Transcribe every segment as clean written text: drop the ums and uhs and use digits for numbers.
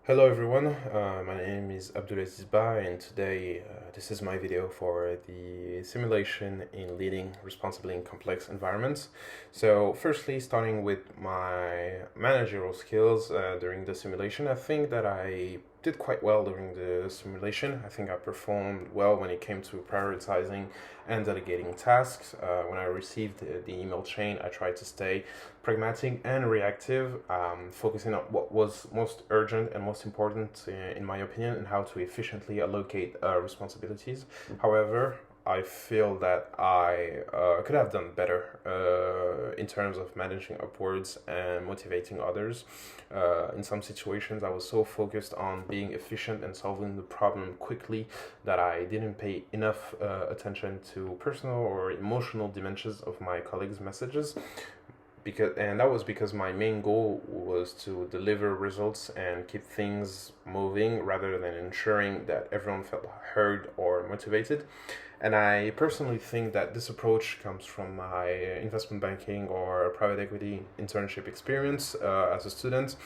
Hello everyone, my name is Abdoul Aziz and today this is my video for the simulation in leading responsibly in complex environments. So firstly, starting with my managerial skills during the simulation, I think that I did quite well during the simulation. I think I performed well when it came to prioritizing and delegating tasks. When I received the email chain, I tried to stay pragmatic and reactive, focusing on what was most urgent and most important in my opinion, and how to efficiently allocate responsibilities. However, I feel that I could have done better in terms of managing upwards and motivating others. In some situations, I was so focused on being efficient and solving the problem quickly that I didn't pay enough attention to personal or emotional dimensions of my colleagues' messages. And that was because my main goal was to deliver results and keep things moving rather than ensuring that everyone felt heard or motivated. And I personally think that this approach comes from my investment banking or private equity internship experience as a student,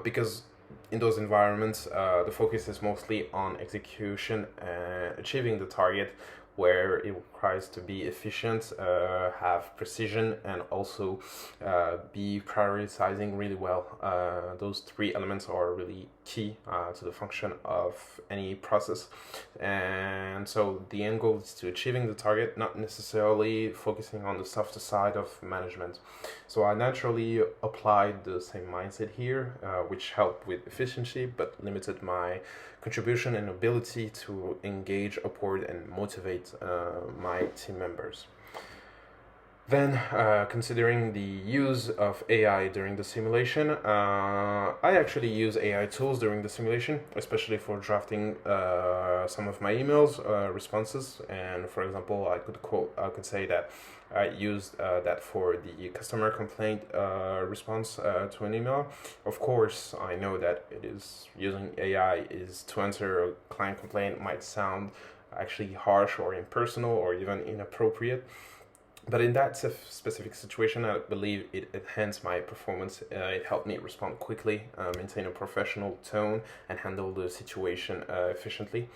because in those environments, the focus is mostly on execution and achieving the target, where it requires to be efficient, have precision, and also be prioritizing really well. Those three elements are really key to the function of any process. And so the end goal is to achieving the target, not necessarily focusing on the softer side of management. So I naturally applied the same mindset here, which helped with efficiency, but limited my contribution and ability to engage upward and motivate my team members. Then, considering the use of AI during the simulation, I actually use AI tools during the simulation, especially for drafting some of my emails, responses. And for example, I could say that I used that for the customer complaint response to an email. Of course, I know that it is using AI is to answer a client complaint might sound actually harsh or impersonal or even inappropriate. But in that specific situation, I believe it enhanced my performance. It helped me respond quickly, maintain a professional tone, and handle the situation efficiently,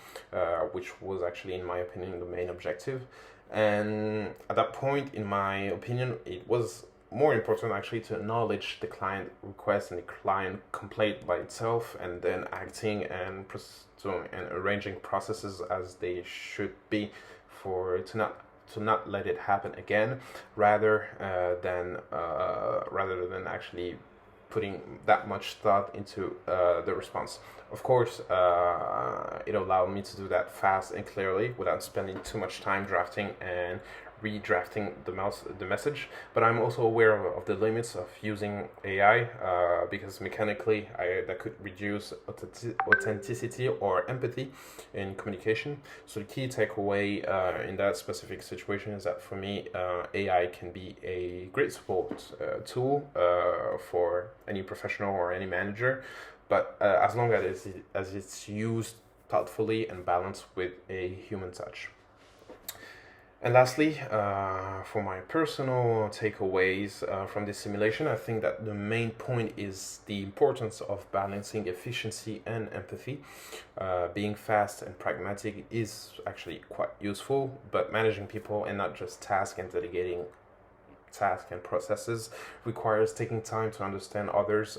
which was actually, in my opinion, the main objective. And at that point, in my opinion, it was more important actually to acknowledge the client request and the client complaint by itself, and then acting and arranging processes as they should be to not let it happen again, rather than actually putting that much thought into the response. Of course, it allowed me to do that fast and clearly without spending too much time drafting and redrafting the message. But I'm also aware of the limits of using AI, because mechanically that could reduce authenticity or empathy in communication. So the key takeaway in that specific situation is that for me, AI can be a great support tool for any professional or any manager, but as long as it's used thoughtfully and balanced with a human touch. And lastly, for my personal takeaways from this simulation, I think that the main point is the importance of balancing efficiency and empathy. Being fast and pragmatic is actually quite useful, but managing people and not just tasks and delegating tasks and processes requires taking time to understand others'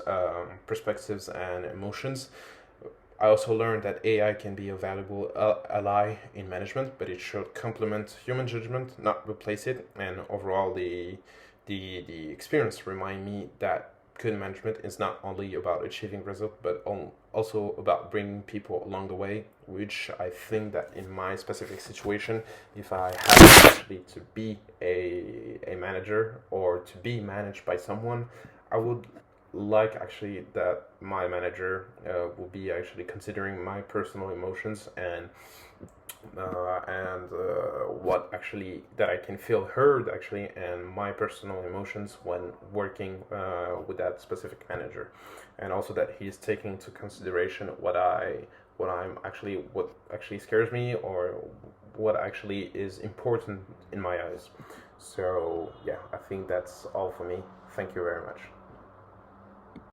perspectives and emotions. I also learned that AI can be a valuable ally in management, but it should complement human judgment, not replace it. And overall, the experience remind me that good management is not only about achieving results, but also about bringing people along the way. Which I think that in my specific situation, if I had actually to be a manager or to be managed by someone, I would like actually that my manager will be actually considering my personal emotions and what actually that I can feel heard actually, and my personal emotions when working with that specific manager, and also that he's taking into consideration what actually scares me or what actually is important in my eyes. So yeah, I think that's all for me. Thank you very much.